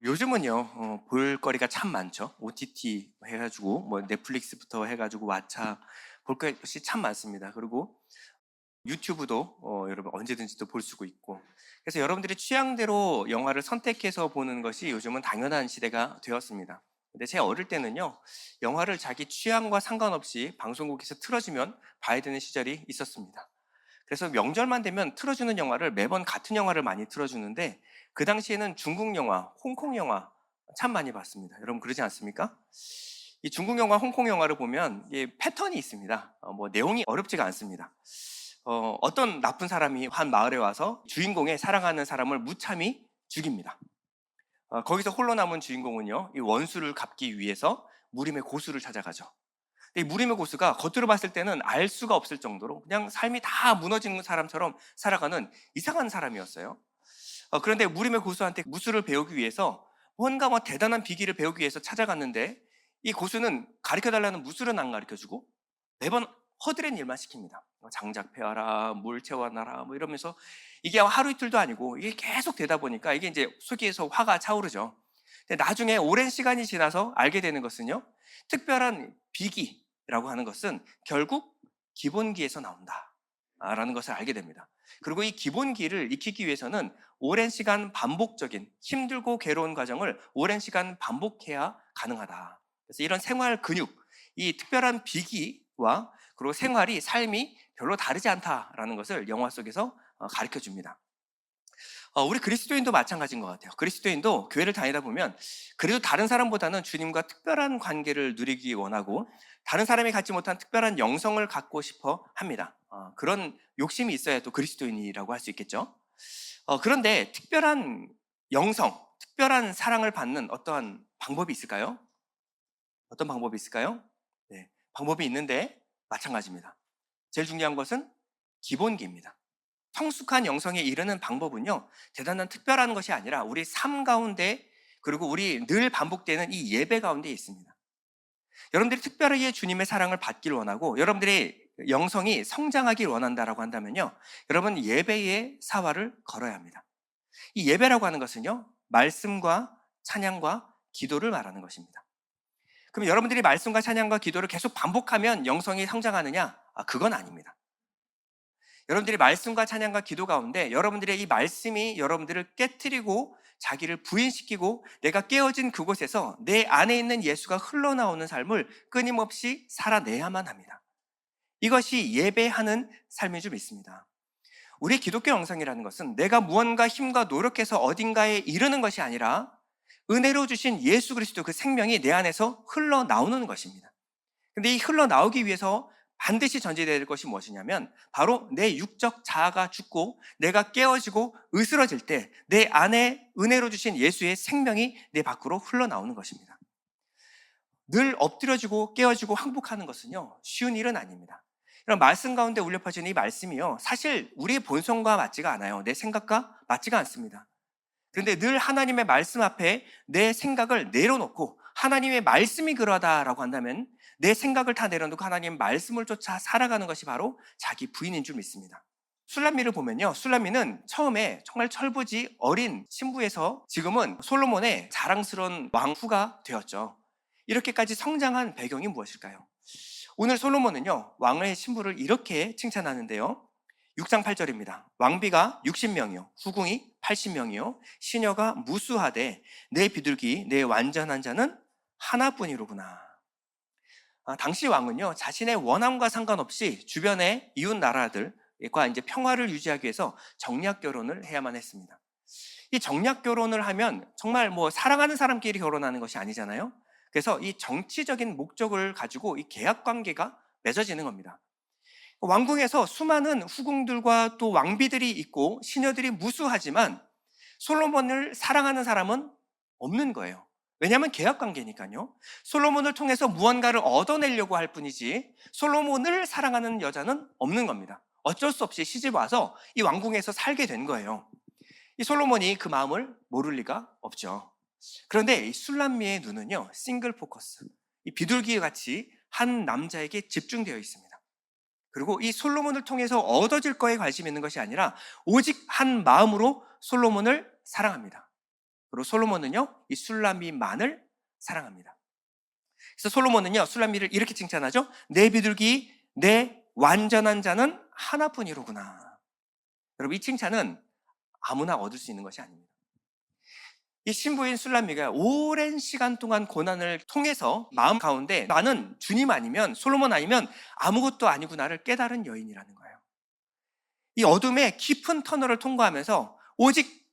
요즘은요, 볼거리가 참 많죠. OTT 해가지고, 넷플릭스부터 해가지고, 왓챠, 볼 것이 참 많습니다. 그리고 유튜브도, 여러분 언제든지 또 볼 수가 있고. 그래서 여러분들이 취향대로 영화를 선택해서 보는 것이 요즘은 당연한 시대가 되었습니다. 근데 제 어릴 때는요, 영화를 자기 취향과 상관없이 방송국에서 틀어주면 봐야 되는 시절이 있었습니다. 그래서 명절만 되면 틀어주는 영화를 매번 같은 영화를 많이 틀어주는데 그 당시에는 중국 영화, 홍콩 영화 참 많이 봤습니다. 여러분 그러지 않습니까? 이 중국 영화, 홍콩 영화를 보면 패턴이 있습니다. 내용이 어렵지가 않습니다. 어떤 나쁜 사람이 한 마을에 와서 주인공의 사랑하는 사람을 무참히 죽입니다. 거기서 홀로 남은 주인공은요, 이 원수를 갚기 위해서 무림의 고수를 찾아가죠. 이 무림의 고수가 겉으로 봤을 때는 알 수가 없을 정도로 그냥 삶이 다 무너지는 사람처럼 살아가는 이상한 사람이었어요. 그런데 무림의 고수한테 무술을 배우기 위해서 뭔가 대단한 비기를 배우기 위해서 찾아갔는데 이 고수는 가르쳐달라는 무술은 안 가르쳐주고 매번 허드렛 일만 시킵니다. 장작 패와라, 물 채워놔라, 이러면서 이게 하루 이틀도 아니고 이게 계속 되다 보니까 이게 이제 속에서 화가 차오르죠. 근데 나중에 오랜 시간이 지나서 알게 되는 것은요, 특별한 비기라고 하는 것은 결국 기본기에서 나온다. 라는 것을 알게 됩니다. 그리고 이 기본기를 익히기 위해서는 오랜 시간 반복적인 힘들고 괴로운 과정을 오랜 시간 반복해야 가능하다. 그래서 이런 생활 근육, 이 특별한 비기와 그리고 생활이 삶이 별로 다르지 않다라는 것을 영화 속에서 가르쳐 줍니다. 우리 그리스도인도 마찬가지인 것 같아요. 그리스도인도 교회를 다니다 보면 그래도 다른 사람보다는 주님과 특별한 관계를 누리기 원하고 다른 사람이 갖지 못한 특별한 영성을 갖고 싶어 합니다. 그런 욕심이 있어야 또 그리스도인이라고 할 수 있겠죠. 그런데 특별한 영성, 특별한 사랑을 받는 어떠한 방법이 있을까요? 어떤 방법이 있을까요? 네, 방법이 있는데 마찬가지입니다. 제일 중요한 것은 기본기입니다. 성숙한 영성에 이르는 방법은요, 대단한 특별한 것이 아니라 우리 삶 가운데 그리고 우리 늘 반복되는 이 예배 가운데 있습니다. 여러분들이 특별하게 주님의 사랑을 받기를 원하고 여러분들의 영성이 성장하길 원한다라고 한다면요, 여러분 예배의 사활을 걸어야 합니다. 이 예배라고 하는 것은요, 말씀과 찬양과 기도를 말하는 것입니다. 그럼 여러분들이 말씀과 찬양과 기도를 계속 반복하면 영성이 성장하느냐? 그건 아닙니다. 여러분들이 말씀과 찬양과 기도 가운데 여러분들의 이 말씀이 여러분들을 깨트리고 자기를 부인시키고 내가 깨어진 그곳에서 내 안에 있는 예수가 흘러나오는 삶을 끊임없이 살아내야만 합니다. 이것이 예배하는 삶인 줄 믿습니다. 우리 기독교 영성이라는 것은 내가 무언가 힘과 노력해서 어딘가에 이르는 것이 아니라 은혜로 주신 예수 그리스도 그 생명이 내 안에서 흘러나오는 것입니다. 근데 이 흘러나오기 위해서 반드시 전제되어야 될 것이 무엇이냐면 바로 내 육적 자아가 죽고 내가 깨어지고 으스러질 때 내 안에 은혜로 주신 예수의 생명이 내 밖으로 흘러나오는 것입니다. 늘 엎드려지고 깨어지고 항복하는 것은요, 쉬운 일은 아닙니다. 이런 말씀 가운데 울려 퍼지는 이 말씀이요, 사실 우리의 본성과 맞지가 않아요. 내 생각과 맞지가 않습니다. 그런데 늘 하나님의 말씀 앞에 내 생각을 내려놓고 하나님의 말씀이 그러하다라고 한다면 내 생각을 다 내려놓고 하나님의 말씀을 쫓아 살아가는 것이 바로 자기 부인인 줄 믿습니다. 술람미를 보면요, 술람미는 처음에 정말 철부지 어린 신부에서 지금은 솔로몬의 자랑스러운 왕후가 되었죠. 이렇게까지 성장한 배경이 무엇일까요? 오늘 솔로몬은요, 왕의 신부를 이렇게 칭찬하는데요, 6장 8절입니다. 왕비가 60명이요, 후궁이 80명이요, 시녀가 무수하되 내 비둘기, 내 완전한 자는 하나뿐이로구나. 당시 왕은요, 자신의 원함과 상관없이 주변의 이웃 나라들과 이제 평화를 유지하기 위해서 정략 결혼을 해야만 했습니다. 이 정략 결혼을 하면 정말 사랑하는 사람끼리 결혼하는 것이 아니잖아요. 그래서 이 정치적인 목적을 가지고 이 계약 관계가 맺어지는 겁니다. 왕궁에서 수많은 후궁들과 또 왕비들이 있고 시녀들이 무수하지만 솔로몬을 사랑하는 사람은 없는 거예요. 왜냐하면 계약 관계니까요. 솔로몬을 통해서 무언가를 얻어내려고 할 뿐이지 솔로몬을 사랑하는 여자는 없는 겁니다. 어쩔 수 없이 시집 와서 이 왕궁에서 살게 된 거예요. 이 솔로몬이 그 마음을 모를 리가 없죠. 그런데 이 술람미의 눈은요, 싱글 포커스, 이 비둘기 같이 한 남자에게 집중되어 있습니다. 그리고 이 솔로몬을 통해서 얻어질 거에 관심이 있는 것이 아니라 오직 한 마음으로 솔로몬을 사랑합니다. 그리고 솔로몬은요, 이 술라미만을 사랑합니다. 그래서 솔로몬은요, 술라미를 이렇게 칭찬하죠. 내 비둘기, 내 완전한 자는 하나뿐이로구나. 여러분, 이 칭찬은 아무나 얻을 수 있는 것이 아닙니다. 이 신부인 술라미가 오랜 시간 동안 고난을 통해서 마음 가운데 나는 주님 아니면, 솔로몬 아니면 아무것도 아니구나를 깨달은 여인이라는 거예요. 이 어둠의 깊은 터널을 통과하면서 오직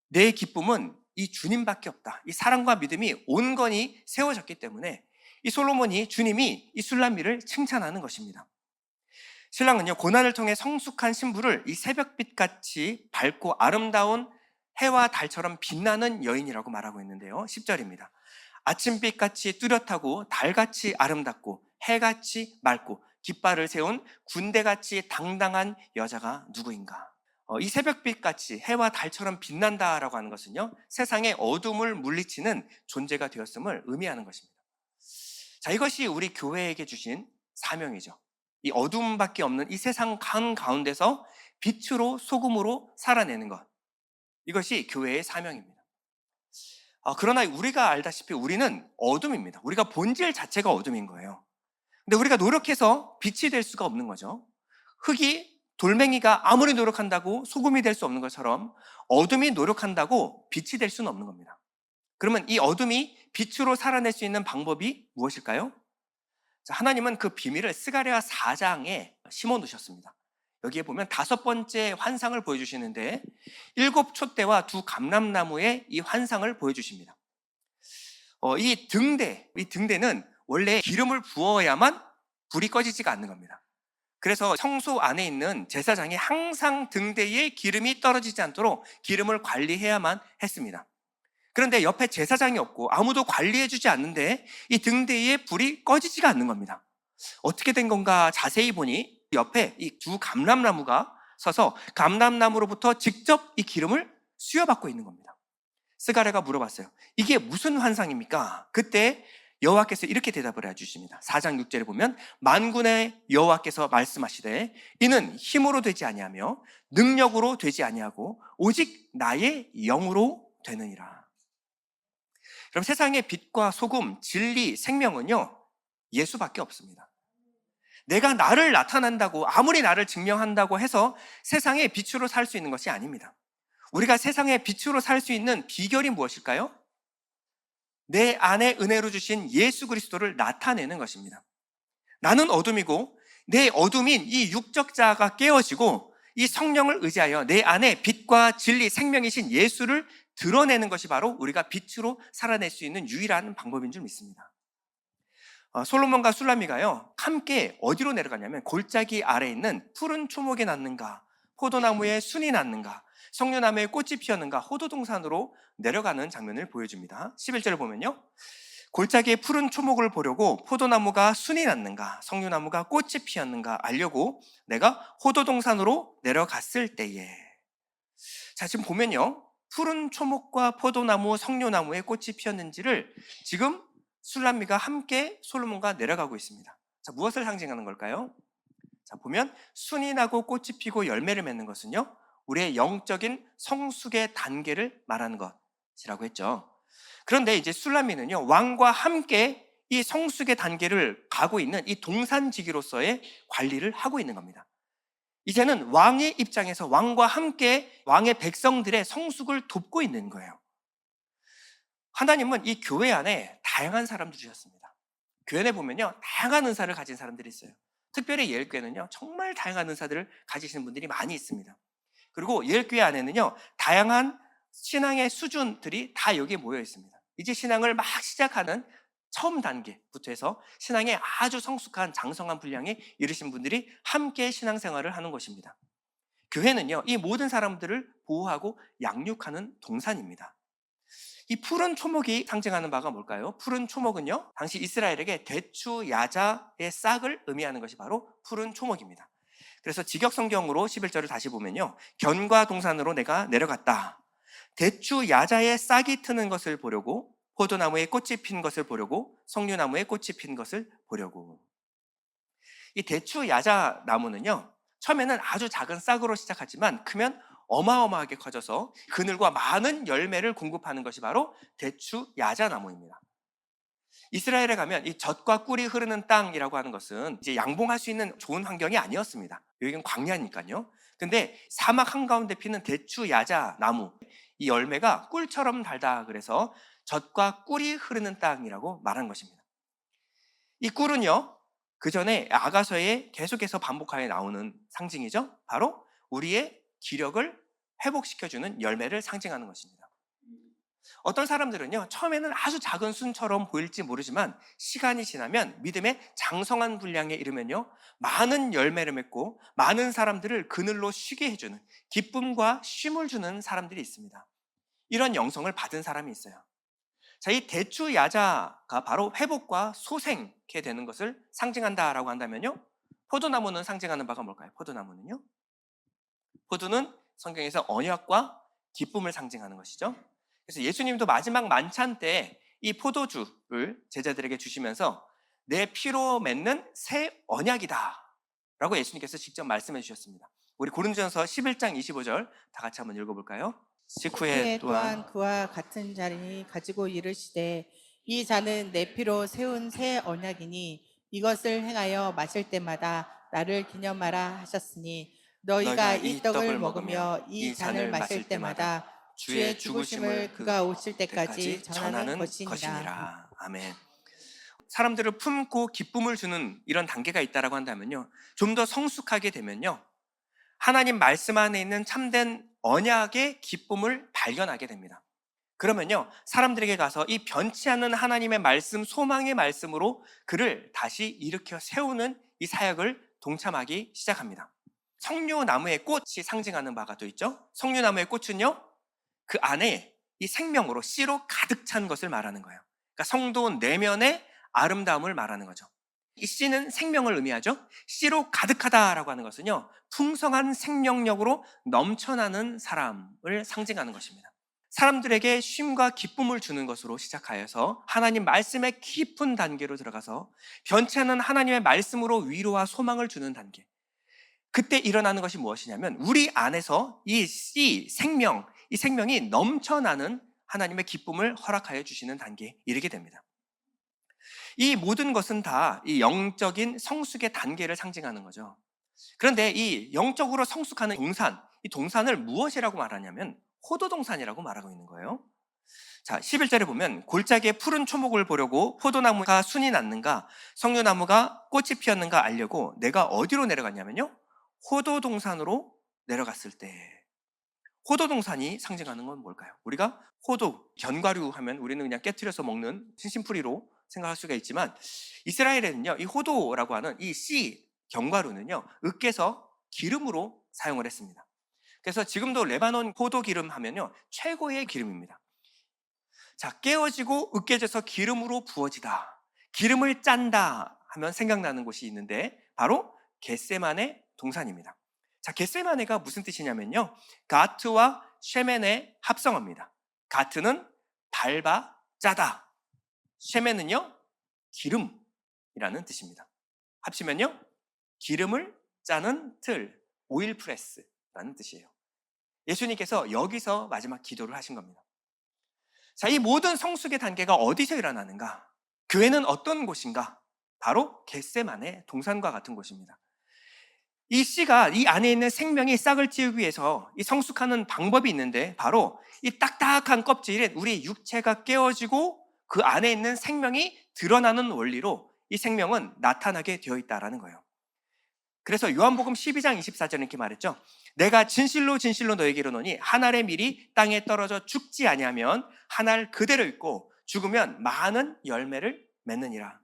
내 기쁨은 이 주님밖에 없다. 이 사랑과 믿음이 온건히 세워졌기 때문에 이 솔로몬이, 주님이 이 술라미를 칭찬하는 것입니다. 신랑은요, 고난을 통해 성숙한 신부를 이 새벽빛같이 밝고 아름다운 해와 달처럼 빛나는 여인이라고 말하고 있는데요. 10절입니다. 아침빛같이 뚜렷하고 달같이 아름답고 해같이 맑고 깃발을 세운 군대같이 당당한 여자가 누구인가? 이 새벽빛같이 해와 달처럼 빛난다라고 하는 것은요, 세상의 어둠을 물리치는 존재가 되었음을 의미하는 것입니다. 자, 이것이 우리 교회에게 주신 사명이죠. 이 어둠밖에 없는 이 세상 가운데서 빛으로 소금으로 살아내는 것, 이것이 교회의 사명입니다. 그러나 우리가 알다시피 우리는 어둠입니다. 우리가 본질 자체가 어둠인 거예요. 근데 우리가 노력해서 빛이 될 수가 없는 거죠. 흙이, 돌멩이가 아무리 노력한다고 소금이 될 수 없는 것처럼 어둠이 노력한다고 빛이 될 수는 없는 겁니다. 그러면 이 어둠이 빛으로 살아낼 수 있는 방법이 무엇일까요? 자, 하나님은 그 비밀을 스가랴 4장에 심어 놓으셨습니다. 여기에 보면 5번째 환상을 보여주시는데 7 촛대와 2 감람나무의 이 환상을 보여주십니다. 이 등대는 원래 기름을 부어야만 불이 꺼지지가 않는 겁니다. 그래서 성소 안에 있는 제사장이 항상 등대에 기름이 떨어지지 않도록 기름을 관리해야만 했습니다. 그런데 옆에 제사장이 없고 아무도 관리해주지 않는데 이 등대에 불이 꺼지지가 않는 겁니다. 어떻게 된 건가 자세히 보니 옆에 이 2 감람나무가 서서 감람나무로부터 직접 이 기름을 수여받고 있는 겁니다. 스가랴가 물어봤어요. 이게 무슨 환상입니까? 그때 여호와께서 이렇게 대답을 해주십니다. 4장 6절에 보면 만군의 여호와께서 말씀하시되 이는 힘으로 되지 아니하며 능력으로 되지 아니하고 오직 나의 영으로 되느니라. 그럼 세상의 빛과 소금, 진리, 생명은요, 예수밖에 없습니다. 내가 나를 나타난다고, 아무리 나를 증명한다고 해서 세상의 빛으로 살 수 있는 것이 아닙니다. 우리가 세상의 빛으로 살 수 있는 비결이 무엇일까요? 내 안에 은혜로 주신 예수 그리스도를 나타내는 것입니다. 나는 어둠이고 내 어둠인 이 육적자가 깨어지고 이 성령을 의지하여 내 안에 빛과 진리, 생명이신 예수를 드러내는 것이 바로 우리가 빛으로 살아낼 수 있는 유일한 방법인 줄 믿습니다. 솔로몬과 술라미가요, 함께 어디로 내려가냐면 골짜기 아래에 있는 푸른 초목이 났는가, 포도나무에 순이 났는가, 석류나무에 꽃이 피었는가, 호도동산으로 내려가는 장면을 보여줍니다. 11절을 보면요, 골짜기에 푸른 초목을 보려고 포도나무가 순이 났는가, 석류나무가 꽃이 피었는가 알려고 내가 호도동산으로 내려갔을 때에. 자, 지금 보면요, 푸른 초목과 포도나무, 석류나무에 꽃이 피었는지를 지금 술라미가 함께 솔로몬과 내려가고 있습니다. 자, 무엇을 상징하는 걸까요? 자, 보면 순이 나고 꽃이 피고 열매를 맺는 것은요, 우리의 영적인 성숙의 단계를 말하는 것이라고 했죠. 그런데 이제 술라미는요, 왕과 함께 이 성숙의 단계를 가고 있는 이 동산지기로서의 관리를 하고 있는 겁니다. 이제는 왕의 입장에서 왕과 함께 왕의 백성들의 성숙을 돕고 있는 거예요. 하나님은 이 교회 안에 다양한 사람들 주셨습니다. 교회 안에 보면요, 다양한 은사를 가진 사람들이 있어요. 특별히 예일교회는요, 정말 다양한 은사들을 가지시는 분들이 많이 있습니다. 그리고 예일교회 안에는요, 다양한 신앙의 수준들이 다 여기에 모여 있습니다. 이제 신앙을 막 시작하는 처음 단계부터 해서 신앙에 아주 성숙한 장성한 분량에 이르신 분들이 함께 신앙생활을 하는 것입니다. 교회는요, 이 모든 사람들을 보호하고 양육하는 동산입니다. 이 푸른 초목이 상징하는 바가 뭘까요? 푸른 초목은요, 당시 이스라엘에게 대추 야자의 싹을 의미하는 것이 바로 푸른 초목입니다. 그래서 직역성경으로 11절을 다시 보면요, 견과 동산으로 내가 내려갔다. 대추 야자의 싹이 트는 것을 보려고, 포도나무에 꽃이 핀 것을 보려고, 석류나무에 꽃이 핀 것을 보려고. 이 대추 야자 나무는요, 처음에는 아주 작은 싹으로 시작하지만 크면 어마어마하게 커져서 그늘과 많은 열매를 공급하는 것이 바로 대추 야자나무입니다. 이스라엘에 가면 이 젖과 꿀이 흐르는 땅이라고 하는 것은 이제 양봉할 수 있는 좋은 환경이 아니었습니다. 여기는 광야니까요. 근데 사막 한가운데 피는 대추 야자 나무, 이 열매가 꿀처럼 달다 그래서 젖과 꿀이 흐르는 땅이라고 말한 것입니다. 이 꿀은요, 그 전에 아가서에 계속해서 반복하여 나오는 상징이죠. 바로 우리의 기력을 회복시켜주는 열매를 상징하는 것입니다. 어떤 사람들은요, 처음에는 아주 작은 순처럼 보일지 모르지만 시간이 지나면 믿음의 장성한 분량에 이르면요, 많은 열매를 맺고 많은 사람들을 그늘로 쉬게 해주는, 기쁨과 쉼을 주는 사람들이 있습니다. 이런 영성을 받은 사람이 있어요. 자, 이 대추 야자가 바로 회복과 소생케 되는 것을 상징한다라고 한다면요, 포도나무는 상징하는 바가 뭘까요? 포도나무는요, 포도는 성경에서 언약과 기쁨을 상징하는 것이죠. 그래서 예수님도 마지막 만찬 때 이 포도주를 제자들에게 주시면서 내 피로 맺는 새 언약이다 라고 예수님께서 직접 말씀해 주셨습니다. 우리 고린도전서 11장 25절 다 같이 한번 읽어볼까요? 식후에 또한 그와 같은 자니 가지고 이르시되 이 잔은 내 피로 세운 새 언약이니 이것을 행하여 마실 때마다 나를 기념하라 하셨으니 너희가 이 떡을 먹으며 이 잔을 마실 때마다 주의 죽으심을 그가 오실 때까지 전하는 것이니라. 아멘. 사람들을 품고 기쁨을 주는 이런 단계가 있다라고 한다면요, 좀 더 성숙하게 되면요, 하나님 말씀 안에 있는 참된 언약의 기쁨을 발견하게 됩니다. 그러면요, 사람들에게 가서 이 변치 않는 하나님의 말씀, 소망의 말씀으로 그를 다시 일으켜 세우는 이 사역을 동참하기 시작합니다. 석류나무의 꽃이 상징하는 바가 또 있죠. 석류나무의 꽃은요, 그 안에 이 생명으로 씨로 가득 찬 것을 말하는 거예요. 그러니까 성도 내면의 아름다움을 말하는 거죠. 이 씨는 생명을 의미하죠. 씨로 가득하다라고 하는 것은요, 풍성한 생명력으로 넘쳐나는 사람을 상징하는 것입니다. 사람들에게 쉼과 기쁨을 주는 것으로 시작하여서 하나님 말씀의 깊은 단계로 들어가서 변치 않는 하나님의 말씀으로 위로와 소망을 주는 단계. 그때 일어나는 것이 무엇이냐면 우리 안에서 이 씨, 생명, 이 생명이 넘쳐나는 하나님의 기쁨을 허락하여 주시는 단계에 이르게 됩니다. 이 모든 것은 다 이 영적인 성숙의 단계를 상징하는 거죠. 그런데 이 영적으로 성숙하는 동산, 이 동산을 무엇이라고 말하냐면 포도동산이라고 말하고 있는 거예요. 자, 11절에 보면 골짜기에 푸른 초목을 보려고 포도나무가 순이 났는가 석류나무가 꽃이 피었는가 알려고 내가 어디로 내려갔냐면요, 포도동산으로 내려갔을 때. 포도동산이 상징하는 건 뭘까요? 우리가 포도, 견과류 하면 우리는 그냥 깨트려서 먹는 신심풀이로 생각할 수가 있지만 이스라엘에는요, 이 호도라고 하는 이 씨, 견과류는요, 으깨서 기름으로 사용을 했습니다. 그래서 지금도 레바논 포도 기름 하면요, 최고의 기름입니다. 자, 깨어지고 으깨져서 기름으로 부어지다, 기름을 짠다 하면 생각나는 곳이 있는데 바로 겟세마네 동산입니다. 자, 겟세마네가 무슨 뜻이냐면요, 가트와 쉐멘의 합성어입니다. 가트는 달바, 짜다, 쉐멘은요, 기름이라는 뜻입니다. 합치면요, 기름을 짜는 틀, 오일 프레스라는 뜻이에요. 예수님께서 여기서 마지막 기도를 하신 겁니다. 자, 이 모든 성숙의 단계가 어디서 일어나는가? 교회는 어떤 곳인가? 바로 겟세마네 동산과 같은 곳입니다. 이 씨가, 이 안에 있는 생명이 싹을 틔우기 위해서 이 성숙하는 방법이 있는데 바로 이 딱딱한 껍질에 우리 육체가 깨어지고 그 안에 있는 생명이 드러나는 원리로 이 생명은 나타나게 되어 있다는 거예요. 그래서 요한복음 12장 24절에 이렇게 말했죠. 내가 진실로 진실로 너에게 이르노니 한 알의 밀이 땅에 떨어져 죽지 아니하면 한 알 그대로 있고 죽으면 많은 열매를 맺느니라.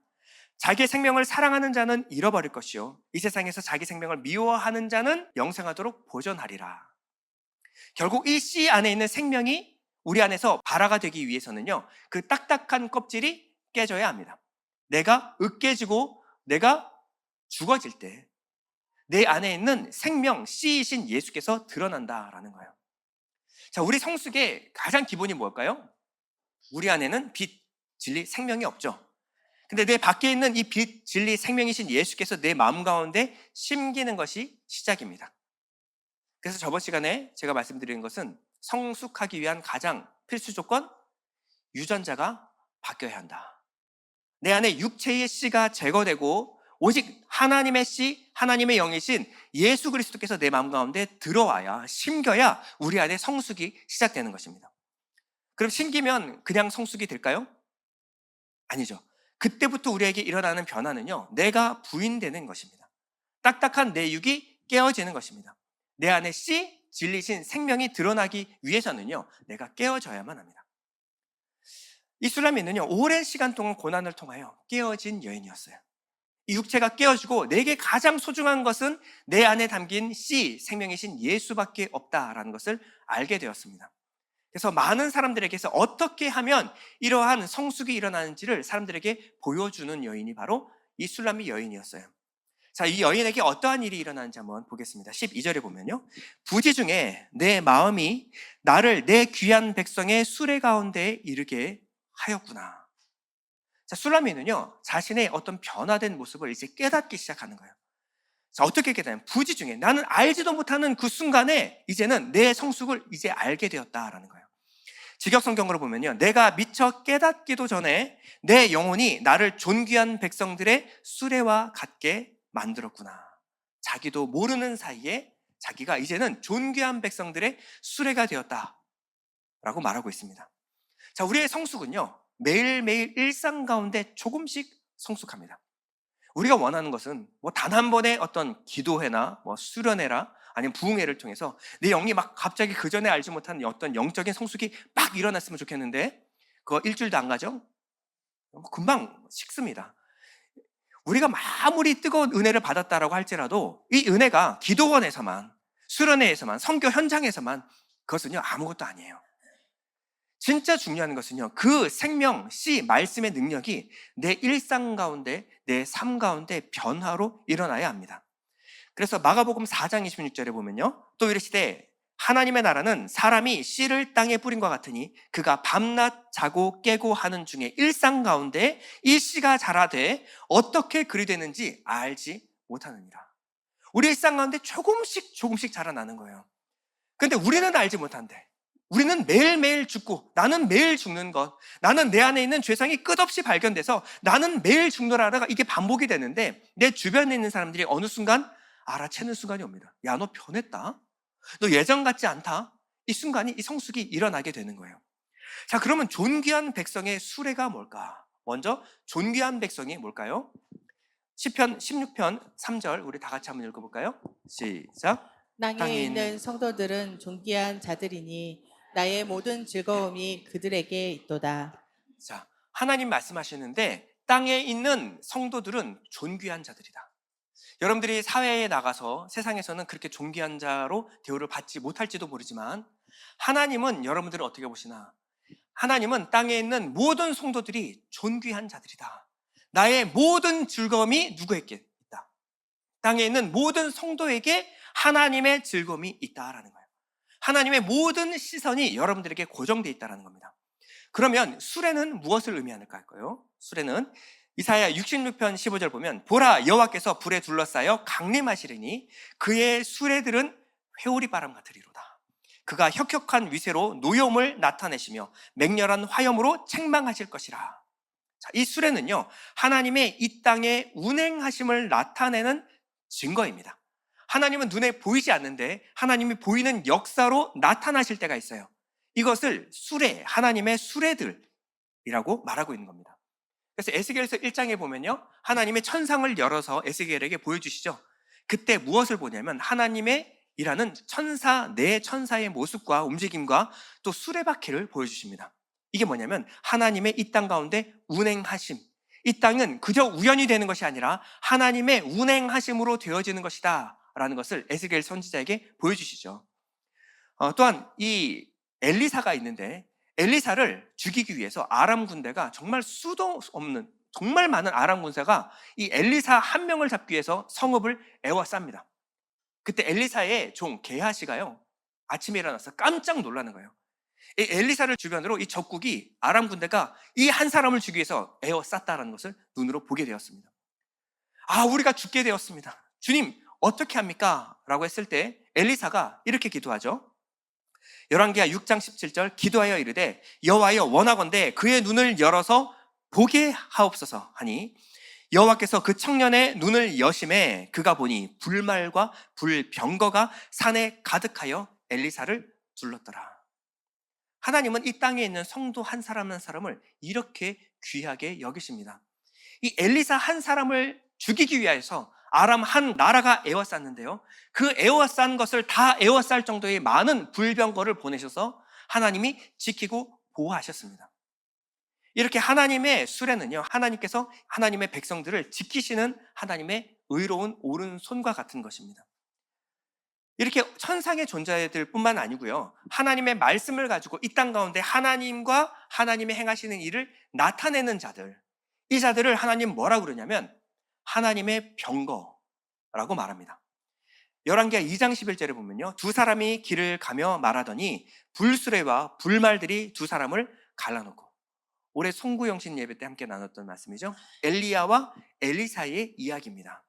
자기의 생명을 사랑하는 자는 잃어버릴 것이요 이 세상에서 자기 생명을 미워하는 자는 영생하도록 보존하리라. 결국 이 씨 안에 있는 생명이 우리 안에서 발화가 되기 위해서는요, 그 딱딱한 껍질이 깨져야 합니다. 내가 으깨지고 내가 죽어질 때 내 안에 있는 생명, 씨이신 예수께서 드러난다라는 거예요. 자, 우리 성숙의 가장 기본이 뭘까요? 우리 안에는 빛, 진리, 생명이 없죠. 근데 내 밖에 있는 이 빛, 진리, 생명이신 예수께서 내 마음 가운데 심기는 것이 시작입니다. 그래서 저번 시간에 제가 말씀드린 것은 성숙하기 위한 가장 필수 조건, 유전자가 바뀌어야 한다. 내 안에 육체의 씨가 제거되고 오직 하나님의 씨, 하나님의 영이신 예수 그리스도께서 내 마음 가운데 들어와야, 심겨야 우리 안에 성숙이 시작되는 것입니다. 그럼 심기면 그냥 성숙이 될까요? 아니죠. 그때부터 우리에게 일어나는 변화는요, 내가 부인되는 것입니다. 딱딱한 내 육이 깨어지는 것입니다. 내 안에 씨, 진리신 생명이 드러나기 위해서는요, 내가 깨어져야만 합니다. 이 술라미는요, 오랜 시간 동안 고난을 통하여 깨어진 여인이었어요. 이 육체가 깨어지고 내게 가장 소중한 것은 내 안에 담긴 씨, 생명이신 예수밖에 없다라는 것을 알게 되었습니다. 그래서 많은 사람들에게서 어떻게 하면 이러한 성숙이 일어나는지를 사람들에게 보여주는 여인이 바로 이 술라미 여인이었어요. 자, 이 여인에게 어떠한 일이 일어나는지 한번 보겠습니다. 12절에 보면요, 부지 중에 내 마음이 나를 내 귀한 백성의 수레 가운데 이르게 하였구나. 자, 술라미는요, 자신의 어떤 변화된 모습을 이제 깨닫기 시작하는 거예요. 자, 어떻게 깨닫냐면, 부지 중에 나는 알지도 못하는 그 순간에 이제는 내 성숙을 이제 알게 되었다라는 거예요. 직역성경으로 보면요, 내가 미처 깨닫기도 전에 내 영혼이 나를 존귀한 백성들의 수레와 같게 만들었구나. 자기도 모르는 사이에 자기가 이제는 존귀한 백성들의 수레가 되었다라고 말하고 있습니다. 자, 우리의 성숙은요, 매일매일 일상 가운데 조금씩 성숙합니다. 우리가 원하는 것은 뭐 단 한 번의 어떤 기도회나 뭐 수련회라 아니면 부흥회를 통해서 내 영이 막 갑자기 그 전에 알지 못한 어떤 영적인 성숙이 막 일어났으면 좋겠는데, 그거 일주일도 안 가죠? 금방 식습니다. 우리가 아무리 뜨거운 은혜를 받았다라고 할지라도 이 은혜가 기도원에서만, 수련회에서만, 선교 현장에서만, 그것은요 아무것도 아니에요. 진짜 중요한 것은요, 그 생명, 씨, 말씀의 능력이 내 일상 가운데, 내 삶 가운데 변화로 일어나야 합니다. 그래서 마가복음 4장 26절에 보면요, 또 이르시되 하나님의 나라는 사람이 씨를 땅에 뿌린 것 같으니 그가 밤낮 자고 깨고 하는 중에 일상 가운데 이 씨가 자라되 어떻게 그리 되는지 알지 못하느니라. 우리 일상 가운데 조금씩 자라나는 거예요. 근데 우리는 알지 못한대. 우리는 매일매일 죽고, 나는 매일 죽는 것, 나는 내 안에 있는 죄성이 끝없이 발견돼서 나는 매일 죽노라가 이게 반복이 되는데, 내 주변에 있는 사람들이 어느 순간 알아채는 순간이 옵니다. 야, 너 변했다? 너 예전 같지 않다? 이 순간이, 이 성숙이 일어나게 되는 거예요. 자, 그러면 존귀한 백성의 수레가 뭘까? 먼저 존귀한 백성이 뭘까요? 시편 16편 3절 우리 다 같이 한번 읽어볼까요? 시작. 땅에 있는 성도들은 존귀한 자들이니 나의 모든 즐거움이 그들에게 있도다. 자, 하나님 말씀하시는데 땅에 있는 성도들은 존귀한 자들이다. 여러분들이 사회에 나가서 세상에서는 그렇게 존귀한 자로 대우를 받지 못할지도 모르지만, 하나님은 여러분들을 어떻게 보시나? 하나님은 땅에 있는 모든 성도들이 존귀한 자들이다. 나의 모든 즐거움이 누구에게 있다? 땅에 있는 모든 성도에게 하나님의 즐거움이 있다라는 거예요. 하나님의 모든 시선이 여러분들에게 고정되어 있다는 겁니다. 그러면 수레는 무엇을 의미할까요? 수레는 이사야 66편 15절 보면, 보라, 여호와께서 불에 둘러싸여 강림하시리니 그의 수레들은 회오리 바람 같으리로다. 그가 혁혁한 위세로 노여움을 나타내시며 맹렬한 화염으로 책망하실 것이라. 자, 이 수레는요, 하나님의 이 땅에 운행하심을 나타내는 증거입니다. 하나님은 눈에 보이지 않는데 하나님이 보이는 역사로 나타나실 때가 있어요. 이것을 수레, 하나님의 수레들이라고 말하고 있는 겁니다. 그래서 에스겔서 1장에 보면요, 하나님의 천상을 열어서 에스겔에게 보여주시죠. 그때 무엇을 보냐면 하나님의 일하는 천사, 네 천사의 모습과 움직임과 또 수레바퀴를 보여주십니다. 이게 뭐냐면 하나님의 이 땅 가운데 운행하심, 이 땅은 그저 우연이 되는 것이 아니라 하나님의 운행하심으로 되어지는 것이다 라는 것을 에스겔 선지자에게 보여주시죠. 또한 이 엘리사가 있는데, 엘리사를 죽이기 위해서 아람 군대가 정말 수도 없는, 정말 많은 아람 군사가 이 엘리사 한 명을 잡기 위해서 성읍을 에워쌉니다. 그때 엘리사의 종 게하시가요, 아침에 일어나서 깜짝 놀라는 거예요. 이 엘리사를 주변으로 이 적국이, 아람 군대가 이 한 사람을 죽이기 위해서 에워쌌다는 것을 눈으로 보게 되었습니다. 아, 우리가 죽게 되었습니다. 주님, 어떻게 합니까? 라고 했을 때 엘리사가 이렇게 기도하죠. 열왕기하 6장 17절 기도하여 이르되 여호와여 원하건대 그의 눈을 열어서 보게 하옵소서 하니 여호와께서 그 청년의 눈을 여심해 그가 보니 불말과 불병거가 산에 가득하여 엘리사를 둘렀더라. 하나님은 이 땅에 있는 성도 한 사람 한 사람을 이렇게 귀하게 여기십니다. 이 엘리사 한 사람을 죽이기 위해서 아람 한 나라가 에워쌌는데요, 그 에워싼 것을 다 에워쌀 정도의 많은 불병거를 보내셔서 하나님이 지키고 보호하셨습니다. 이렇게 하나님의 수레는요, 하나님께서 하나님의 백성들을 지키시는 하나님의 의로운 오른손과 같은 것입니다. 이렇게 천상의 존재들 뿐만 아니고요, 하나님의 말씀을 가지고 이 땅 가운데 하나님과 하나님의 행하시는 일을 나타내는 자들, 이 자들을 하나님 뭐라고 그러냐면 하나님의 병거라고 말합니다. 열왕기하 2장 11절에 보면요, 두 사람이 길을 가며 말하더니 불수레와 불말들이 두 사람을 갈라놓고, 올해 송구영신 예배 때 함께 나눴던 말씀이죠. 엘리야와 엘리사의 이야기입니다.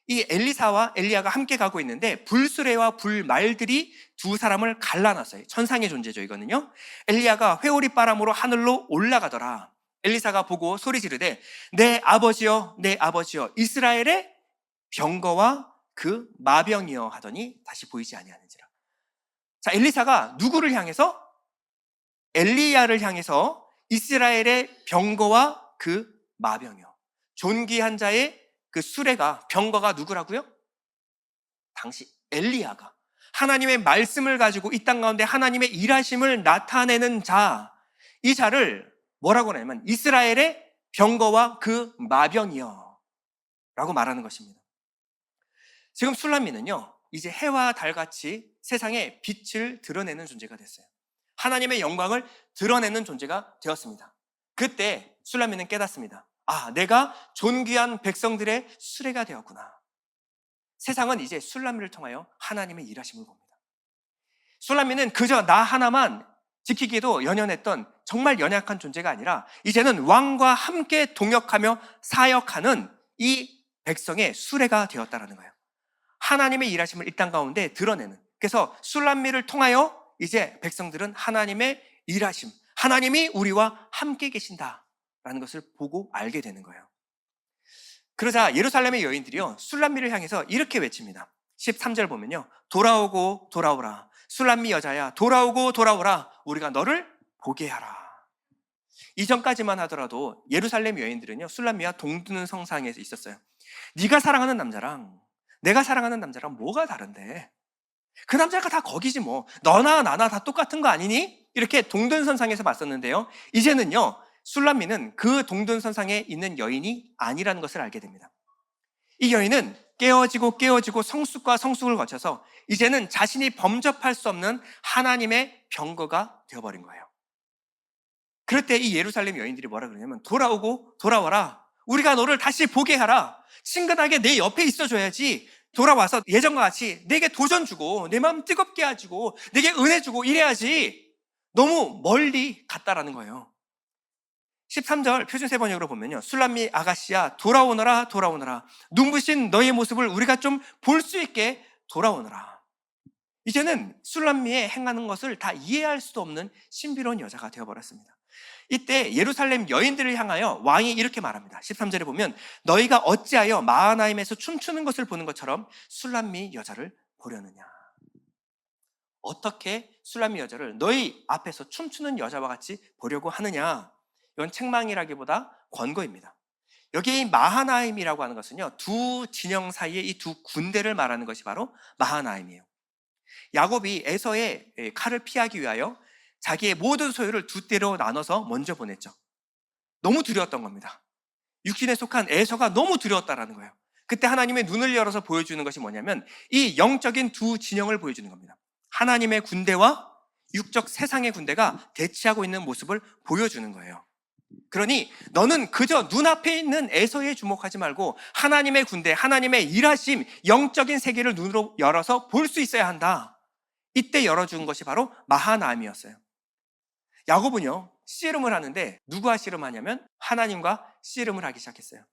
이 엘리사와 엘리야가 함께 가고 있는데 불수레와 불말들이 두 사람을 갈라놨어요. 천상의 존재죠, 이거는요. 엘리야가 회오리 바람으로 하늘로 올라가더라. 엘리사가 보고 소리 지르되 내 아버지여 내 아버지여 이스라엘의 병거와 그 마병이여 하더니 다시 보이지 아니하는지라. 자, 엘리사가 누구를 향해서? 엘리야를 향해서 이스라엘의 병거와 그 마병이요, 존귀한 자의 그 수레가, 병거가 누구라고요? 당시 엘리야가 하나님의 말씀을 가지고 이 땅 가운데 하나님의 일하심을 나타내는 자, 이 자를 뭐라고 하냐면 이스라엘의 병거와 그 마병이여 라고 말하는 것입니다. 지금 술람미는요, 이제 해와 달같이 세상에 빛을 드러내는 존재가 됐어요. 하나님의 영광을 드러내는 존재가 되었습니다. 그때 술람미는 깨닫습니다. 아, 내가 존귀한 백성들의 수레가 되었구나. 세상은 이제 술람미를 통하여 하나님의 일하심을 봅니다. 술람미는 그저 나 하나만 지키기에도 연연했던 정말 연약한 존재가 아니라 이제는 왕과 함께 동역하며 사역하는 이 백성의 수레가 되었다는 거예요. 하나님의 일하심을 이 땅 가운데 드러내는, 그래서 술람미를 통하여 이제 백성들은 하나님의 일하심, 하나님이 우리와 함께 계신다라는 것을 보고 알게 되는 거예요. 그러자 예루살렘의 여인들이요, 술람미를 향해서 이렇게 외칩니다. 13절 보면요, 돌아오고 돌아오라 술람미 여자야, 돌아오고 돌아오라 우리가 너를 보게 하라. 이전까지만 하더라도 예루살렘 여인들은요, 술람미와 동드는 성상에 있었어요. 네가 사랑하는 남자랑 내가 사랑하는 남자랑 뭐가 다른데? 그 남자가 다 거기지 뭐. 너나 나나 다 똑같은 거 아니니? 이렇게 동등선상에서 봤었는데요, 이제는요, 술람미는 그 동등선상에 있는 여인이 아니라는 것을 알게 됩니다. 이 여인은 깨어지고 성숙과 성숙을 거쳐서 이제는 자신이 범접할 수 없는 하나님의 병거가 되어버린 거예요. 그럴 때 이 예루살렘 여인들이 뭐라 그러냐면 돌아오고 돌아와라 우리가 너를 다시 보게 하라. 친근하게 내 옆에 있어줘야지. 돌아와서 예전과 같이 내게 도전 주고 내 마음 뜨겁게 해주고 내게 은혜 주고 이래야지. 너무 멀리 갔다라는 거예요. 13절 표준 세번역으로 보면요, 술람미 아가씨야 돌아오너라 돌아오너라 눈부신 너의 모습을 우리가 좀 볼 수 있게 돌아오너라. 이제는 술람미의 행하는 것을 다 이해할 수도 없는 신비로운 여자가 되어버렸습니다. 이때 예루살렘 여인들을 향하여 왕이 이렇게 말합니다. 13절에 보면 너희가 어찌하여 마하나임에서 춤추는 것을 보는 것처럼 술람미 여자를 보려느냐. 어떻게 술람미 여자를 너희 앞에서 춤추는 여자와 같이 보려고 하느냐. 이건 책망이라기보다 권고입니다. 여기 마하나임이라고 하는 것은요, 두 진영 사이에 이 두 군대를 말하는 것이 바로 마하나임이에요. 야곱이 에서의 칼을 피하기 위하여 자기의 모든 소유를 두 떼로 나눠서 먼저 보냈죠. 너무 두려웠던 겁니다. 육신에 속한 에서가 너무 두려웠다라는 거예요. 그때 하나님의 눈을 열어서 보여주는 것이 뭐냐면 이 영적인 두 진영을 보여주는 겁니다. 하나님의 군대와 육적 세상의 군대가 대치하고 있는 모습을 보여주는 거예요. 그러니 너는 그저 눈앞에 있는 에서에 주목하지 말고 하나님의 군대, 하나님의 일하심, 영적인 세계를 눈으로 열어서 볼 수 있어야 한다. 이때 열어준 것이 바로 마하나임이었어요. 야곱은요, 씨름을 하는데 누구와 씨름하냐면 하나님과 씨름을 하기 시작했어요.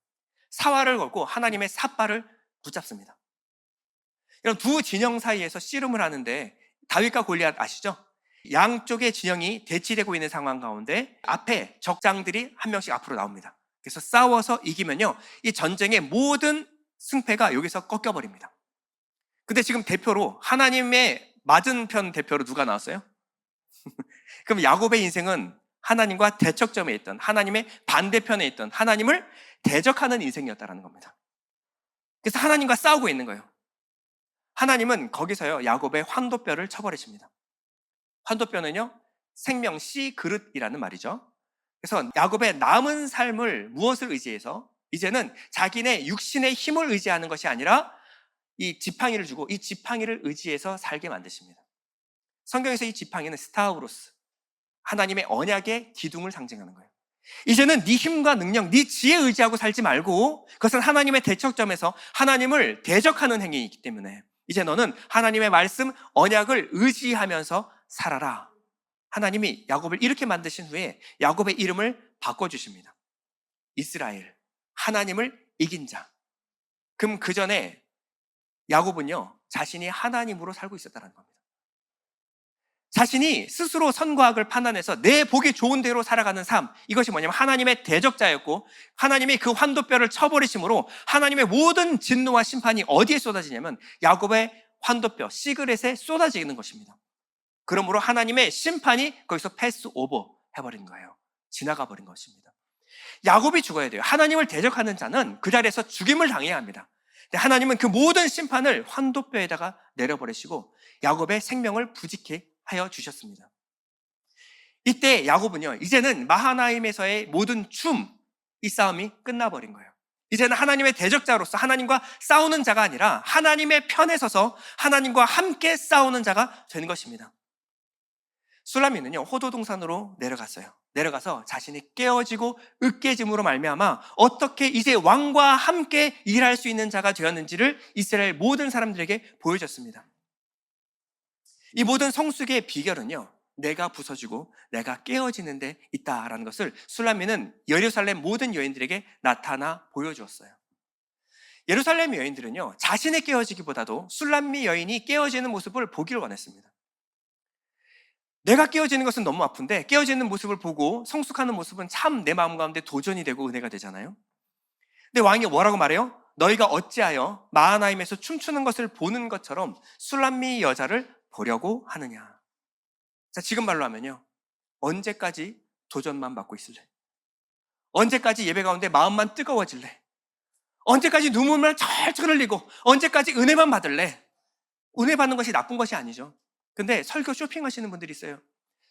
사활을 걸고 하나님의 삿발을 붙잡습니다. 이런 두 진영 사이에서 씨름을 하는데 다윗과 골리앗 아시죠? 양쪽의 진영이 대치되고 있는 상황 가운데 앞에 적장들이 한 명씩 앞으로 나옵니다. 그래서 싸워서 이기면요, 이 전쟁의 모든 승패가 여기서 꺾여버립니다. 근데 지금 대표로 하나님의 맞은편 대표로 누가 나왔어요? 그럼 야곱의 인생은 하나님과 대척점에 있던, 하나님의 반대편에 있던 하나님을 대적하는 인생이었다는 겁니다. 그래서 하나님과 싸우고 있는 거예요. 하나님은 거기서요, 야곱의 환도뼈를 쳐버리십니다. 환도뼈는요, 생명 씨 그릇이라는 말이죠. 그래서 야곱의 남은 삶을 무엇을 의지해서 이제는 자기네 육신의 힘을 의지하는 것이 아니라 이 지팡이를 주고 이 지팡이를 의지해서 살게 만드십니다. 성경에서 이 지팡이는 스타우로스, 하나님의 언약의 기둥을 상징하는 거예요. 이제는 네 힘과 능력, 네 지혜 의지하고 살지 말고 그것은 하나님의 대척점에서 하나님을 대적하는 행위이기 때문에 이제 너는 하나님의 말씀, 언약을 의지하면서 살아라. 하나님이 야곱을 이렇게 만드신 후에 야곱의 이름을 바꿔주십니다. 이스라엘, 하나님을 이긴 자. 그럼 그 전에 야곱은요, 자신이 하나님으로 살고 있었다는 겁니다. 자신이 스스로 선과 악을 판단해서 내 보기 좋은 대로 살아가는 삶, 이것이 뭐냐면 하나님의 대적자였고 하나님이 그 환도뼈를 쳐버리심으로 하나님의 모든 진노와 심판이 어디에 쏟아지냐면 야곱의 환도뼈, 시그렛에 쏟아지는 것입니다. 그러므로 하나님의 심판이 거기서 패스 오버 해버린 거예요. 지나가 버린 것입니다. 야곱이 죽어야 돼요. 하나님을 대적하는 자는 그 자리에서 죽임을 당해야 합니다. 근데 하나님은 그 모든 심판을 환도뼈에다가 내려버리시고 야곱의 생명을 부지케 하여 주셨습니다. 이때 야곱은요, 이제는 마하나임에서의 모든 이 싸움이 끝나버린 거예요. 이제는 하나님의 대적자로서 하나님과 싸우는 자가 아니라 하나님의 편에 서서 하나님과 함께 싸우는 자가 되는 것입니다. 술라미는요, 호도동산으로 내려갔어요. 내려가서 자신이 깨어지고 으깨짐으로 말미암아 어떻게 이제 왕과 함께 일할 수 있는 자가 되었는지를 이스라엘 모든 사람들에게 보여줬습니다. 이 모든 성숙의 비결은요, 내가 부서지고 내가 깨어지는 데 있다라는 것을 술라미는 예루살렘 모든 여인들에게 나타나 보여주었어요. 예루살렘 여인들은요, 자신의 깨어지기보다도 술라미 여인이 깨어지는 모습을 보기를 원했습니다. 내가 깨어지는 것은 너무 아픈데 깨어지는 모습을 보고 성숙하는 모습은 참 내 마음 가운데 도전이 되고 은혜가 되잖아요. 근데 왕이 뭐라고 말해요? 너희가 어찌하여 마하나임에서 춤추는 것을 보는 것처럼 술람미 여자를 보려고 하느냐. 자, 지금 말로 하면요, 언제까지 도전만 받고 있을래? 언제까지 예배 가운데 마음만 뜨거워질래? 언제까지 눈물만 철철 흘리고 언제까지 은혜만 받을래? 은혜 받는 것이 나쁜 것이 아니죠. 근데 설교 쇼핑하시는 분들이 있어요.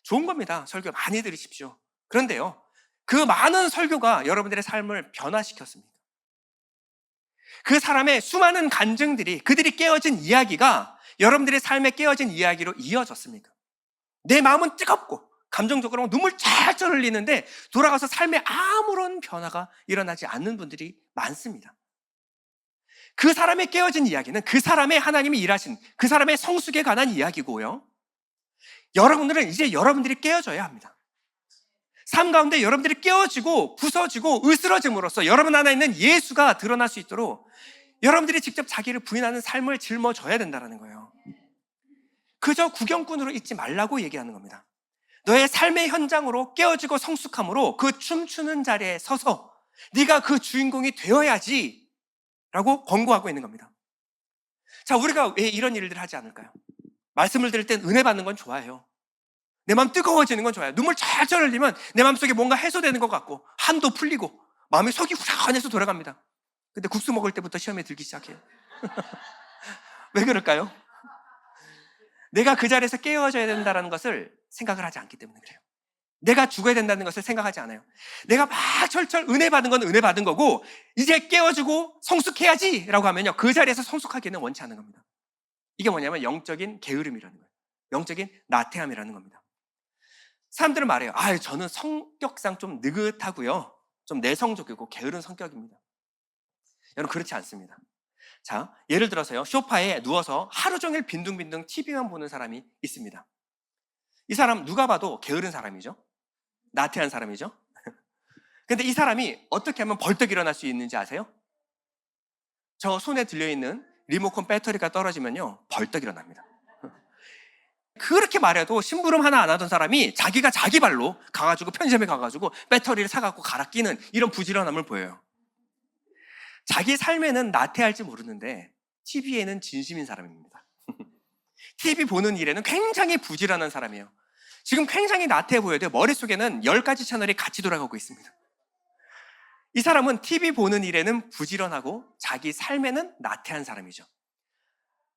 좋은 겁니다. 설교 많이 들으십시오. 그런데요, 그 많은 설교가 여러분들의 삶을 변화시켰습니다. 그 사람의 수많은 간증들이, 그들이 깨어진 이야기가 여러분들의 삶에 깨어진 이야기로 이어졌습니까? 내 마음은 뜨겁고 감정적으로 눈물 찰찰 흘리는데 돌아가서 삶에 아무런 변화가 일어나지 않는 분들이 많습니다. 그 사람의 깨어진 이야기는 그 사람의 하나님이 일하신 그 사람의 성숙에 관한 이야기고요, 여러분들은 이제 여러분들이 깨어져야 합니다. 삶 가운데 여러분들이 깨어지고 부서지고 으스러짐으로써 여러분 안에 있는 예수가 드러날 수 있도록 여러분들이 직접 자기를 부인하는 삶을 짊어져야 된다는 거예요. 그저 구경꾼으로 있지 말라고 얘기하는 겁니다. 너의 삶의 현장으로 깨어지고 성숙함으로 그 춤추는 자리에 서서 네가 그 주인공이 되어야지 라고 권고하고 있는 겁니다. 자, 우리가 왜 이런 일들을 하지 않을까요? 말씀을 들을 땐 은혜 받는 건 좋아해요. 내 마음 뜨거워지는 건 좋아요. 눈물 찰찰 흘리면 내 마음속에 뭔가 해소되는 것 같고 한도 풀리고 마음이 속이 후련해서 돌아갑니다. 근데 국수 먹을 때부터 시험에 들기 시작해요. 왜 그럴까요? 내가 그 자리에서 깨어져야 된다는 것을 생각을 하지 않기 때문에 그래요. 내가 죽어야 된다는 것을 생각하지 않아요. 내가 막 철철 은혜 받은 건 은혜 받은 거고 이제 깨어지고 성숙해야지 라고 하면요, 그 자리에서 성숙하기는 원치 않는 겁니다. 이게 뭐냐면 영적인 게으름이라는 거예요. 영적인 나태함이라는 겁니다. 사람들은 말해요. 저는 성격상 좀 느긋하고요, 좀 내성적이고 게으른 성격입니다. 여러분, 그렇지 않습니다. 자, 예를 들어서요, 소파에 누워서 하루 종일 빈둥빈둥 TV만 보는 사람이 있습니다. 이 사람 누가 봐도 게으른 사람이죠. 나태한 사람이죠. 근데 이 사람이 어떻게 하면 벌떡 일어날 수 있는지 아세요? 저 손에 들려있는 리모컨 배터리가 떨어지면요 벌떡 일어납니다. 그렇게 말해도 심부름 하나 안 하던 사람이 자기가 자기 발로 가가지고 편의점에 가가지고 배터리를 사갖고 갈아 끼는 이런 부지런함을 보여요. 자기 삶에는 나태할지 모르는데 TV에는 진심인 사람입니다. TV 보는 일에는 굉장히 부지런한 사람이에요. 지금 굉장히 나태해 보여도 머릿속에는 10가지 채널이 같이 돌아가고 있습니다. 이 사람은 TV 보는 일에는 부지런하고 자기 삶에는 나태한 사람이죠.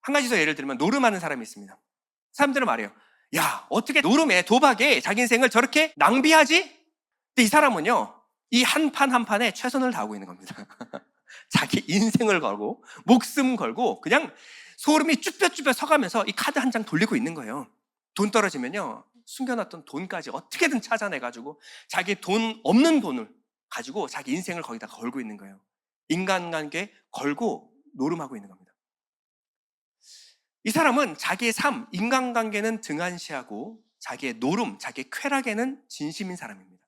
한 가지 더 예를 들면 노름하는 사람이 있습니다. 사람들은 말해요. 야, 어떻게 노름에 도박에 자기 인생을 저렇게 낭비하지? 근데 이 사람은요, 이 한 판 한 판에 최선을 다하고 있는 겁니다. 자기 인생을 걸고 목숨 걸고 그냥 소름이 쭈뼛쭈뼛 서가면서 이 카드 한 장 돌리고 있는 거예요. 돈 떨어지면요, 숨겨놨던 돈까지 어떻게든 찾아내가지고 자기 돈 없는 돈을 가지고 자기 인생을 거기다 걸고 있는 거예요. 인간관계 걸고 노름하고 있는 겁니다. 이 사람은 자기의 삶, 인간관계는 등한시하고 자기의 노름, 자기의 쾌락에는 진심인 사람입니다.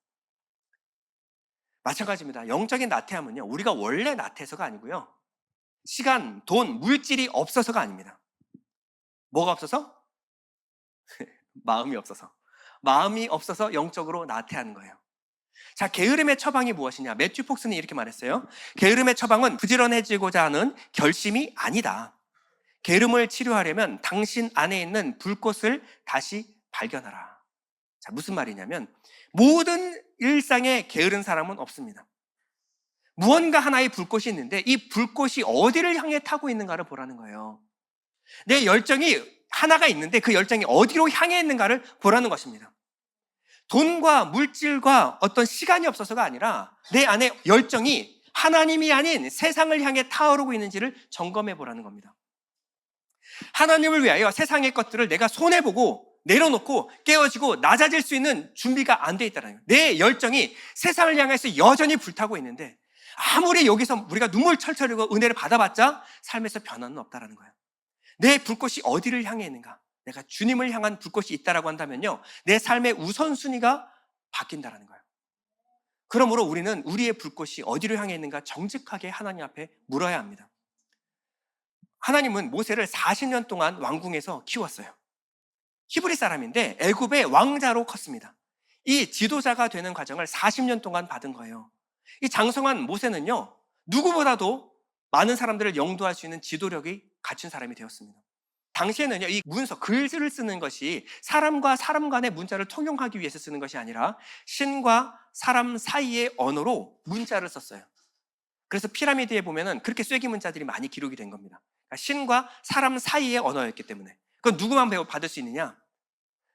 마찬가지입니다. 영적인 나태함은요, 우리가 원래 나태해서가 아니고요, 시간, 돈, 물질이 없어서가 아닙니다. 뭐가 없어서? 마음이 없어서. 마음이 없어서 영적으로 나태하는 거예요. 자, 게으름의 처방이 무엇이냐? 매튜 폭스는 이렇게 말했어요. 게으름의 처방은 부지런해지고자 하는 결심이 아니다. 게으름을 치료하려면 당신 안에 있는 불꽃을 다시 발견하라. 자, 무슨 말이냐면 모든 일상에 게으른 사람은 없습니다. 무언가 하나의 불꽃이 있는데 이 불꽃이 어디를 향해 타고 있는가를 보라는 거예요. 내 열정이 하나가 있는데 그 열정이 어디로 향해 있는가를 보라는 것입니다. 돈과 물질과 어떤 시간이 없어서가 아니라 내 안에 열정이 하나님이 아닌 세상을 향해 타오르고 있는지를 점검해 보라는 겁니다. 하나님을 위하여 세상의 것들을 내가 손해보고 내려놓고 깨어지고 낮아질 수 있는 준비가 안 돼 있다는 거예요. 내 열정이 세상을 향해서 여전히 불타고 있는데 아무리 여기서 우리가 눈물 철철 흘리고 은혜를 받아봤자 삶에서 변화는 없다는 거예요. 내 불꽃이 어디를 향해 있는가? 내가 주님을 향한 불꽃이 있다라고 한다면요, 내 삶의 우선순위가 바뀐다는 거예요. 그러므로 우리는 우리의 불꽃이 어디로 향해 있는가 정직하게 하나님 앞에 물어야 합니다. 하나님은 모세를 40년 동안 왕궁에서 키웠어요. 히브리 사람인데 애굽의 왕자로 컸습니다. 이 지도자가 되는 과정을 40년 동안 받은 거예요. 이 장성한 모세는요, 누구보다도 많은 사람들을 영도할 수 있는 지도력이 갖춘 사람이 되었습니다. 당시에는요, 이 문서, 글을 쓰는 것이 사람과 사람 간의 문자를 통용하기 위해서 쓰는 것이 아니라 신과 사람 사이의 언어로 문자를 썼어요. 그래서 피라미드에 보면은 그렇게 쐐기 문자들이 많이 기록이 된 겁니다. 그러니까 신과 사람 사이의 언어였기 때문에. 그건 누구만 받을 수 있느냐?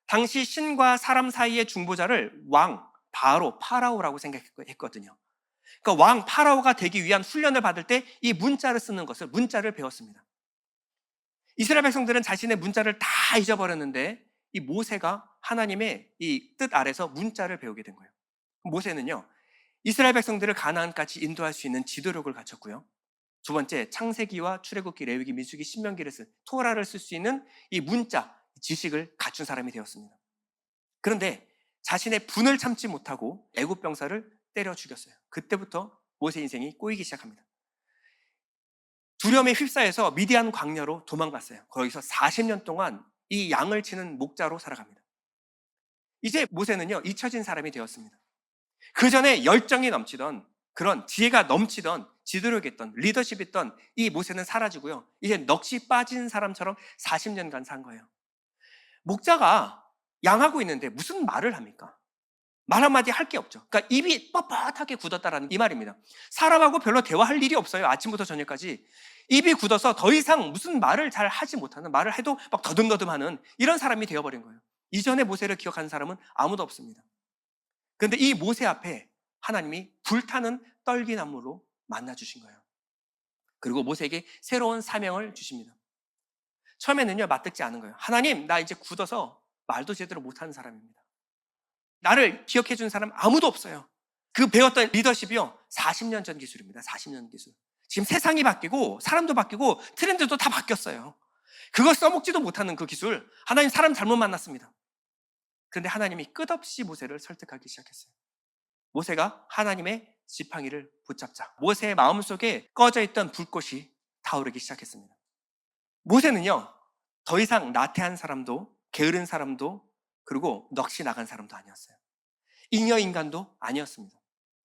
당시 신과 사람 사이의 중보자를 왕, 파라오라고 생각했거든요. 그러니까 왕 파라오가 되기 위한 훈련을 받을 때 이 문자를 쓰는 것을, 문자를 배웠습니다. 이스라엘 백성들은 자신의 문자를 다 잊어버렸는데 이 모세가 하나님의 이 뜻 아래서 문자를 배우게 된 거예요. 모세는요, 이스라엘 백성들을 가나안까지 인도할 수 있는 지도력을 갖췄고요. 두 번째, 창세기와 출애굽기, 레위기, 민수기, 신명기를 토라를 쓸 수 있는 이 문자, 지식을 갖춘 사람이 되었습니다. 그런데 자신의 분을 참지 못하고 애굽 병사를 때려 죽였어요. 그때부터 모세 인생이 꼬이기 시작합니다. 두려움에 휩싸여서 미디안 광야로 도망갔어요. 거기서 40년 동안 이 양을 치는 목자로 살아갑니다. 이제 모세는요, 잊혀진 사람이 되었습니다. 그 전에 열정이 넘치던, 그런 지혜가 넘치던, 지도력이 있던, 리더십이 있던 이 모세는 사라지고요, 이제 넋이 빠진 사람처럼 40년간 산 거예요. 목자가 양하고 있는데 무슨 말을 합니까? 말 한마디 할 게 없죠. 그러니까 입이 뻣뻣하게 굳었다라는 이 말입니다. 사람하고 별로 대화할 일이 없어요. 아침부터 저녁까지 입이 굳어서 더 이상 무슨 말을 잘 하지 못하는, 말을 해도 막 더듬더듬하는 이런 사람이 되어버린 거예요. 이전에 모세를 기억하는 사람은 아무도 없습니다. 그런데 이 모세 앞에 하나님이 불타는 떨기나무로 만나주신 거예요. 그리고 모세에게 새로운 사명을 주십니다. 처음에는요, 맞듣지 않은 거예요. 하나님, 나 이제 굳어서 말도 제대로 못하는 사람입니다. 나를 기억해 준 사람 아무도 없어요. 그 배웠던 리더십이요, 40년 전 기술입니다. 40년 기술. 지금 세상이 바뀌고 사람도 바뀌고 트렌드도 다 바뀌었어요. 그거 써먹지도 못하는 그 기술, 하나님 사람 잘못 만났습니다. 그런데 하나님이 끝없이 모세를 설득하기 시작했어요. 모세가 하나님의 지팡이를 붙잡자 모세의 마음속에 꺼져 있던 불꽃이 타오르기 시작했습니다. 모세는요, 더 이상 나태한 사람도 게으른 사람도 그리고 넋이 나간 사람도 아니었어요. 잉여 인간도 아니었습니다.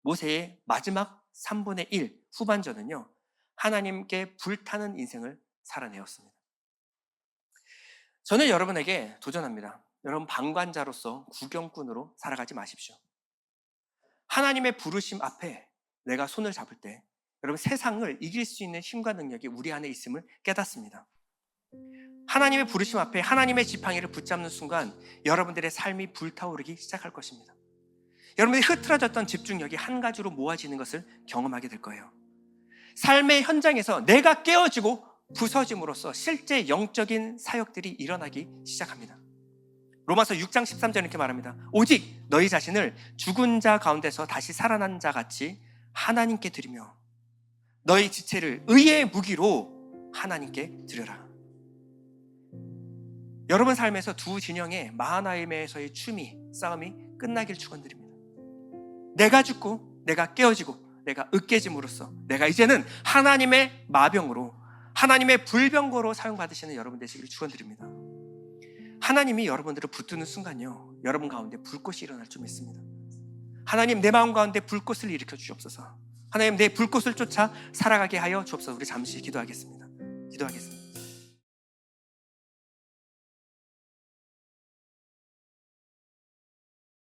모세의 마지막 3분의 1 후반전은요, 하나님께 불타는 인생을 살아내었습니다. 저는 여러분에게 도전합니다. 여러분 방관자로서 구경꾼으로 살아가지 마십시오. 하나님의 부르심 앞에 내가 손을 잡을 때 여러분 세상을 이길 수 있는 힘과 능력이 우리 안에 있음을 깨닫습니다. 하나님의 부르심 앞에 하나님의 지팡이를 붙잡는 순간 여러분들의 삶이 불타오르기 시작할 것입니다. 여러분들이 흐트러졌던 집중력이 한 가지로 모아지는 것을 경험하게 될 거예요. 삶의 현장에서 내가 깨어지고 부서짐으로써 실제 영적인 사역들이 일어나기 시작합니다. 로마서 6장 13절 이렇게 말합니다. 오직 너희 자신을 죽은 자 가운데서 다시 살아난 자 같이 하나님께 드리며 너희 지체를 의의 무기로 하나님께 드려라. 여러분 삶에서 두 진영의 마하나임에서의 춤이 싸움이 끝나길 축원드립니다. 내가 죽고 내가 깨어지고 내가 으깨짐으로써 내가 이제는 하나님의 마병으로 하나님의 불병거로 사용받으시는 여러분 되시기를 축원드립니다. 하나님이 여러분들을 붙드는 순간요, 여러분 가운데 불꽃이 일어날 줄 믿습니다. 하나님, 내 마음 가운데 불꽃을 일으켜 주옵소서. 하나님, 내 불꽃을 쫓아 살아가게 하여 주옵소서. 우리 잠시 기도하겠습니다.